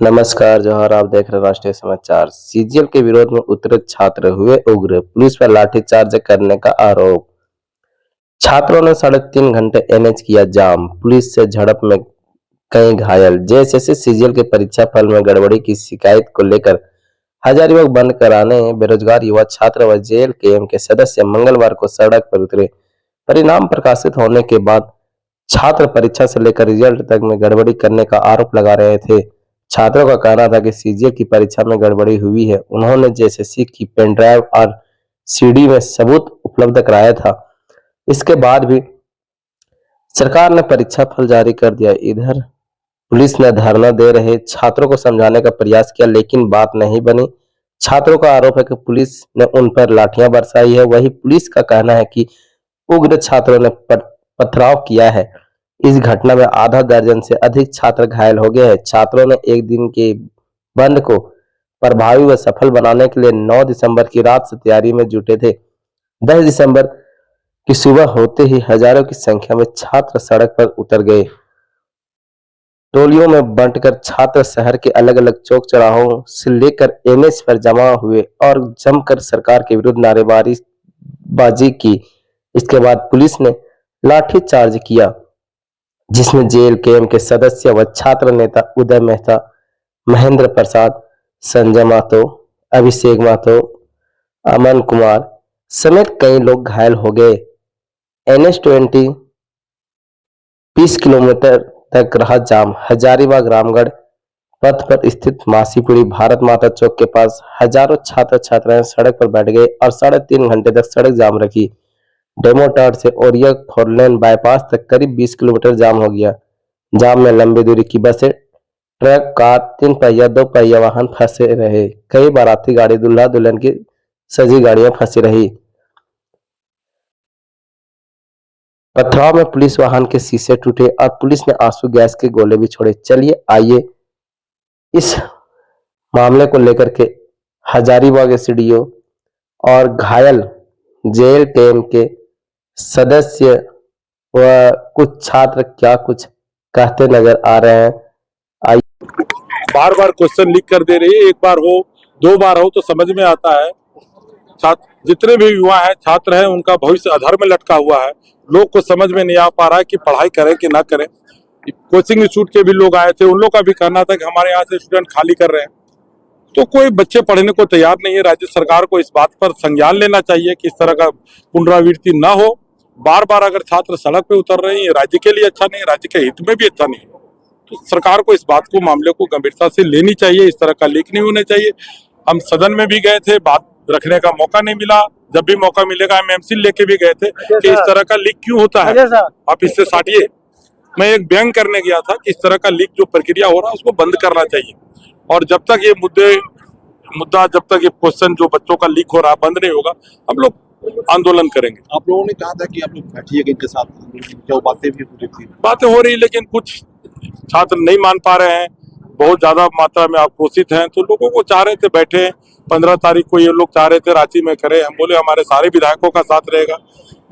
नमस्कार जौहर, आप देख रहे हैं राष्ट्रीय समाचार। सीजीएल के विरोध में उतरे छात्र हुए उग्र, पुलिस पर लाठीचार्ज करने का आरोप। छात्रों ने 3.5 घंटे एनएच किया जाम, पुलिस से झड़प में कई घायल। जेएसएससी सीजीएल के परीक्षा फल में गड़बड़ी की शिकायत को लेकर हजारीबाग बंद कराने बेरोजगार युवा छात्र व जेएलकेएम के सदस्य मंगलवार को सड़क पर उतरे। परिणाम प्रकाशित होने के बाद छात्र परीक्षा से लेकर रिजल्ट तक में गड़बड़ी करने का आरोप लगा रहे थे। छात्रों का कहना था कि सीजीएल की परीक्षा में गड़बड़ी हुई है। उन्होंने जेएसएससी की पेन ड्राइव और सीडी में सबूत उपलब्ध कराया था। इसके बाद भी सरकार ने परीक्षा फल जारी कर दिया। इधर पुलिस ने धरना दे रहे छात्रों को समझाने का प्रयास किया, लेकिन बात नहीं बनी। छात्रों का आरोप है कि पुलिस ने उन पर लाठियां बरसाई है। वहीं पुलिस का कहना है कि उग्र छात्रों ने पथराव किया है। इस घटना में आधा दर्जन से अधिक छात्र घायल हो गए हैं। छात्रों ने एक दिन के बंद को प्रभावी व सफल बनाने के लिए 9 दिसंबर की रात से तैयारी में जुटे थे। 10 दिसंबर की सुबह होते ही हजारों की संख्या में छात्र सड़क पर उतर गए। टोलियों में बंटकर छात्र शहर के अलग अलग चौक चौराहों से लेकर एनएच पर जमा हुए और जमकर सरकार के विरुद्ध नारेबाजी की। इसके बाद पुलिस ने लाठीचार्ज किया, जिसमें जेएलकेएम के सदस्य व छात्र नेता उदय मेहता, महेंद्र प्रसाद, संजय महतो, अभिषेक महतो, अमन कुमार समेत कई लोग घायल हो गए। NH-20 20 किलोमीटर तक रहा जाम। हजारीबाग रामगढ़ पथ पर स्थित मासीपुरी भारत माता चौक के पास हजारों छात्र छात्राएं सड़क पर बैठ गए और 3.5 घंटे तक सड़क जाम रखी। डेमोटार से ओरिया फोरलेन बाईपास तक करीब 20 किलोमीटर जाम हो गया। जाम में लंबी दूरी की बसें, ट्रक, कार, 3 पहिया 2 पहिया वाहन फंसे रहे। कई बाराती गाड़ी, दूल्हा दुल्हन की सजी गाड़ियां फंसी रही। पथराव में पुलिस वाहन के शीशे टूटे और पुलिस ने आंसू गैस के गोले भी छोड़े। चलिए आइए इस मामले को लेकर के हजारीबाग एसडीओ और घायल जेएलकेएम के सदस्य व कुछ छात्र क्या कुछ कहते नजर आ रहे हैं। बार बार क्वेश्चन लीक कर दे रही है। एक बार हो, 2 बार हो तो समझ में आता है। छात्र जितने भी युवा हैं, छात्र हैं, उनका भविष्य अधर में लटका हुआ है। लोग को समझ में नहीं आ पा रहा है कि पढ़ाई करें कि ना करें। कोचिंग इंस्टीट्यूट के भी लोग आए थे, उन लोग का भी कहना था कि हमारे यहाँ से स्टूडेंट खाली कर रहे हैं। तो कोई बच्चे पढ़ने को तैयार नहीं है। राज्य सरकार को इस बात पर संज्ञान लेना चाहिए कि इस तरह का पुनरावृत्ति न हो। बार बार अगर छात्र सड़क पे उतर रहे हैं, राज्य के लिए अच्छा नहीं, राज्य के हित में भी अच्छा नहीं। तो सरकार को इस बात को, मामले को गंभीरता से लेनी चाहिए। इस तरह का लीक नहीं होने चाहिए। हम सदन में भी गए थे, बात रखने का मौका नहीं मिला। जब भी मौका मिलेगा हम एमसी लेके भी गए थे कि इस तरह का लीक क्यों होता है, आप इससे साटिए। मैं एक व्यंग करने गया था कि इस तरह का लीक जो प्रक्रिया हो रहा है उसको बंद करना चाहिए। और जब तक ये मुद्दा जब तक ये क्वेश्चन जो बच्चों का लीक हो रहा है बंद नहीं होगा, हम लोग आंदोलन करेंगे। आप लोगों ने कहा था कि आप लोग बैठिएगा इनके साथ, जो बातें भी हो रही थी, बातें हो रही, लेकिन कुछ छात्र नहीं मान पा रहे हैं, बहुत ज्यादा मात्रा में आक्रोशित हैं। तो लोगों को चाह रहे थे बैठे, 15 तारीख को ये लोग चाह रहे थे रांची में करें। हम बोले हमारे सारे विधायकों का साथ रहेगा,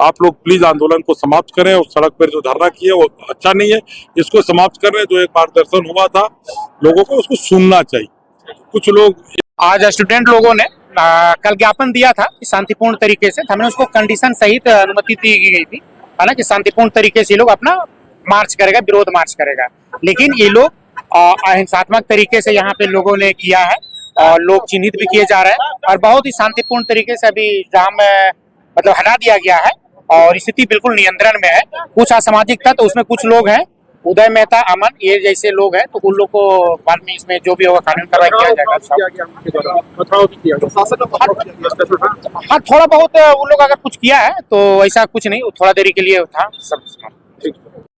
आप लोग प्लीज आंदोलन को समाप्त करें। और सड़क पर जो धरना किए वो अच्छा नहीं है, इसको समाप्त कर रहे। जो एक मार्गदर्शन हुआ था लोगों को, उसको सुनना चाहिए। कुछ लोग आज स्टूडेंट लोगों ने कल ज्ञापन दिया था कि शांतिपूर्ण तरीके से, हमने उसको कंडीशन सहित अनुमति दी गई थी, है ना, कि शांतिपूर्ण तरीके से लोग अपना मार्च करेगा, विरोध मार्च करेगा। लेकिन ये लोग अहिंसात्मक तरीके से यहाँ पे लोगों ने किया है और लोग चिन्हित भी किए जा रहे हैं और बहुत ही शांतिपूर्ण तरीके से अभी जाम मतलब हटा दिया गया है और स्थिति बिल्कुल नियंत्रण में है। कुछ असामाजिक तत्व उसमें कुछ लोग हैं, उदय मेहता, अमन, ये जैसे लोग हैं, तो उन लोग को बाद में इसमें जो भी होगा कानून कार्रवाई किया जाएगा। हाँ, थोड़ा बहुत उन लोग अगर कुछ किया है तो ऐसा कुछ नहीं, थोड़ा देरी के लिए था सब।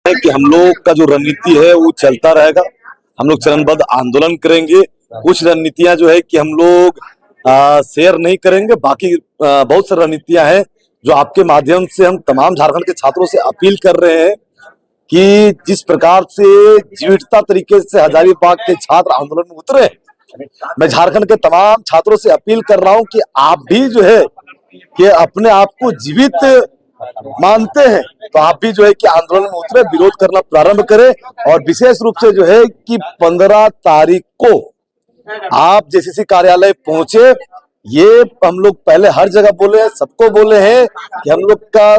कि हम लोग का जो रणनीति है वो चलता रहेगा। हम लोग चरणबद्ध आंदोलन करेंगे। कुछ रणनीतियां जो है कि हम लोग शेयर नहीं करेंगे, बाकी बहुत सारी रणनीतियां हैं जो आपके माध्यम से हम तमाम झारखंड के छात्रों से अपील कर रहे हैं कि जिस प्रकार से जीवटता तरीके से हजारीबाग के छात्र आंदोलन में उतरे, मैं झारखंड के तमाम छात्रों से अपील कर रहा हूं कि आप भी जो है कि अपने आप को जीवित मानते हैं तो आप भी जो है कि आंदोलन में उतरे, विरोध करना प्रारंभ करें। और विशेष रूप से जो है कि 15 तारीख को आप जेसीसी कार्यालय पहुंचे। ये हम लोग पहले हर जगह बोले हैं, सबको बोले हैं कि हम लोग का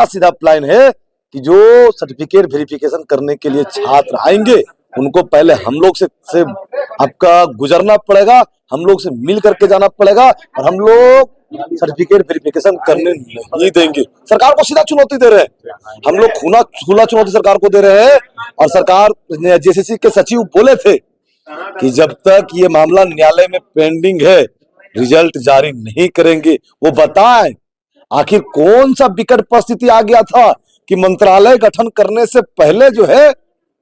सीधा प्लान है कि जो सर्टिफिकेट वेरिफिकेशन करने के लिए छात्र आएंगे उनको पहले हम लोग से आपका गुजरना पड़ेगा, हम लोग से मिल करके जाना पड़ेगा और हम लोग सर्टिफिकेट वेरिफिकेशन करने नहीं देंगे। सरकार को सीधा चुनौती दे रहे हैं, हम लोग खुला चुनौती सरकार को दे रहे हैं। और सरकार जेसीसी के सचिव बोले थे कि जब तक ये मामला न्यायालय में पेंडिंग है रिजल्ट जारी नहीं करेंगे। वो बताएं आखिर कौन सा विकट परिस्थिति आ गया था कि मंत्रालय गठन करने से पहले जो है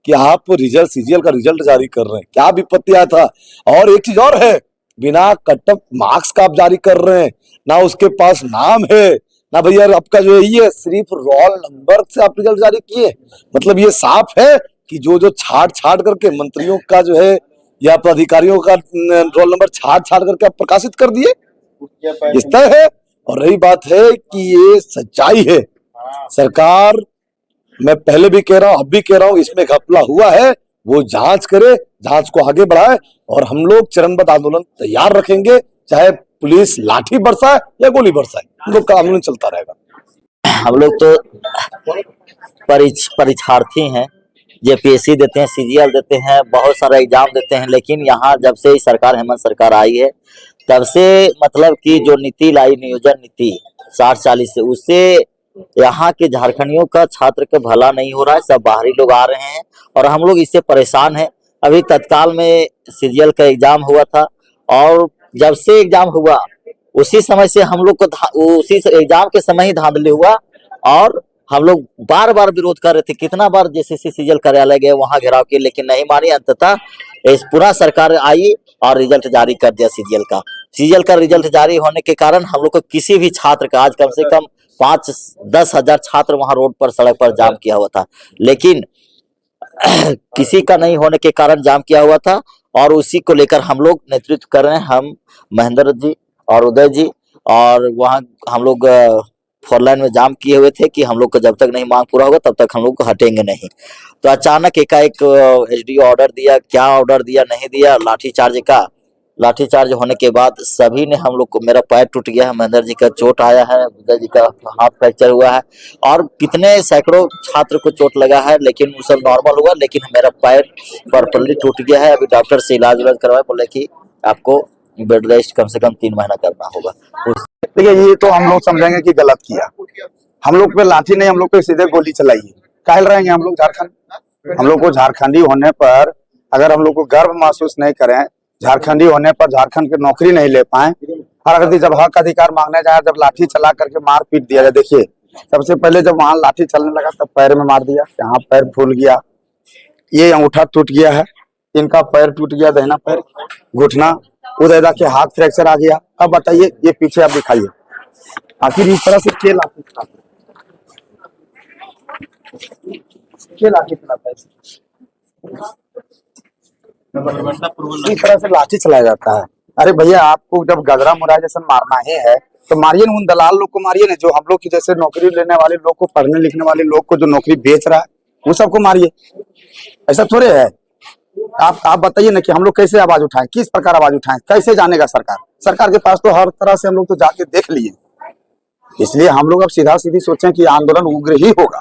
कि आप रिजल्ट सीजीएल का रिजल्ट जारी कर रहे हैं, क्या विपत्ति आया था। और एक चीज और है, बिना कट ऑफ मार्क्स का आप जारी कर रहे हैं, ना उसके पास नाम है ना भैया आपका जो है ये सिर्फ रोल नंबर से आप रिजल्ट जारी किए। मतलब ये साफ है कि जो छाट करके मंत्रियों का जो है या अधिकारियों का रोल नंबर छाट करके आप प्रकाशित कर दिए, इस तरह है। और रही बात है कि ये सच्चाई है, सरकार मैं पहले भी कह रहा हूं अब भी कह रहा हूं इसमें घपला हुआ है, वो जांच करे, जांच को आगे बढ़ाए। और हम लोग चरणबद्ध आंदोलन तैयार रखेंगे, चाहे पुलिस लाठी बरसाए या गोली बरसाए, हम लोग का आंदोलन चलता रहेगा। हम लोग तो परीक्षार्थी हैं, जेपीएससी देते हैं, सीजीएल देते हैं, बहुत सारा एग्जाम देते हैं। लेकिन यहाँ जब से सरकार हेमंत सरकार आई है तब से मतलब कि जो नीति लाई, नियोजन नीति 60-40 से, उससे यहाँ के झारखंडियों का छात्र का भला नहीं हो रहा है। सब बाहरी लोग आ रहे हैं और हम लोग इससे परेशान हैं। अभी तत्काल में सीजीएल का एग्जाम हुआ था और जब से एग्जाम हुआ उसी समय से हम लोग को उसी एग्जाम के समय ही धांधली हुआ और हम लोग बार बार विरोध कर रहे थे। कितना बार जेसीसी सीजीएल कार्यालय गए, वहां घेराव किए, लेकिन नहीं मानी। अंततः इस पूरा सरकार आई और रिजल्ट जारी कर दिया सीजीएल का रिजल्ट जारी होने के कारण हम लोग को किसी भी छात्र का, आज कम से कम 5-10 हजार छात्र वहां रोड पर सड़क पर जाम किया हुआ था, लेकिन किसी का नहीं होने के कारण जाम किया हुआ था। और उसी को लेकर हम लोग नेतृत्व कर रहे हैं, हम महेंद्र जी और उदय जी, और वहाँ हम लोग 4 लाइन में जाम किए हुए थे कि हम लोग को जब तक नहीं मांग पूरा होगा तब तक हम लोग हटेंगे नहीं। तो अचानक एकाएक एसडीओ ऑर्डर दिया, क्या ऑर्डर दिया नहीं दिया, लाठीचार्ज होने के बाद सभी ने हम लोग को, मेरा पैर टूट गया है, महेंद्र जी का चोट आया है, उदय जी का हाथ फ्रैक्चर हुआ है और कितने सैकड़ों छात्र को चोट लगा है, लेकिन वो सब नॉर्मल हुआ। लेकिन मेरा पैर प्रॉपर्ली टूट गया है। अभी डॉक्टर से इलाज करवाए, बोले कि आपको बेड रेस्ट कम से कम 3 महीना करना होगा। देखिए ये तो हम लोग समझेंगे कि गलत किया, हम लोग पे लाठी नहीं, हम लोग पे सीधे गोली चलाई है। काहे रहेंगे हम लोग झारखंड, हम लोग को झारखंडी होने पर अगर हम लोग को गर्व महसूस नहीं करें, झारखंडी होने पर झारखंड की नौकरी नहीं ले पाए, और अगर जब हक अधिकार मांगने जाए जब लाठी चला करके मार पीट दिया जाए। देखिए सबसे पहले जब वहां लाठी चलने लगा तब पैर में मार दिया, यहाँ पैर फूल गया, ये अंगूठा टूट गया है, इनका पैर टूट गया, दाहिना पैर, घुटना, उदय के हाथ फ्रैक्चर आ गया। अब बताइए ये पीछे आप दिखाइए, आखिर इस तरह से क्या लाठी चलाता है, इस तरह से लाठी चलाया जाता है। अरे भैया आपको जब गदरा मुराय जैसा मारना ही है तो मारिए ना, उन दलाल लोग को मारिए ना, जो हम लोग की जैसे नौकरी लेने वाले लोग को, पढ़ने लिखने वाले लोग को जो नौकरी बेच रहा है वो सबको मारिए। ऐसा थोड़े है। आप बताइए ना कि हम लोग कैसे आवाज उठाएं, किस प्रकार आवाज उठाएं, कैसे जानेगा सरकार के पास तो हर तरह से हम लोग तो जाके देख लिए। इसलिए हम लोग अब सीधा सीधी सोचें कि आंदोलन उग्र ही होगा,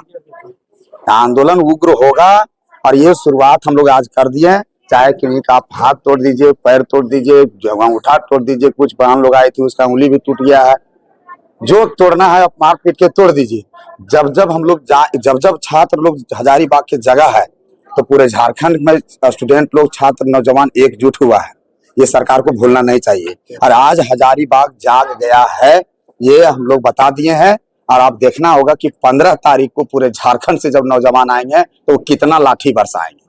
आंदोलन उग्र होगा। और ये शुरुआत हम लोग आज कर दिए, चाहे किसी का आप हाथ तोड़ दीजिए, पैर तोड़ दीजिए, अंगूठा तोड़ दीजिए, कुछ बहन लोग आए थे उसका उंगली भी टूट गया है, जो तोड़ना है आप मार पीट के तोड़ दीजिए। जब हम लोग जब छात्र लोग हजारीबाग की जगह है तो पूरे झारखंड में स्टूडेंट लोग, छात्र, नौजवान एकजुट हुआ है, ये सरकार को भूलना नहीं चाहिए। और आज हजारीबाग जाग गया है, ये हम लोग बता दिए हैं। और आप देखना होगा कि 15 तारीख को पूरे झारखंड से जब नौजवान आएंगे तो कितना लाठी बरसाएंगे।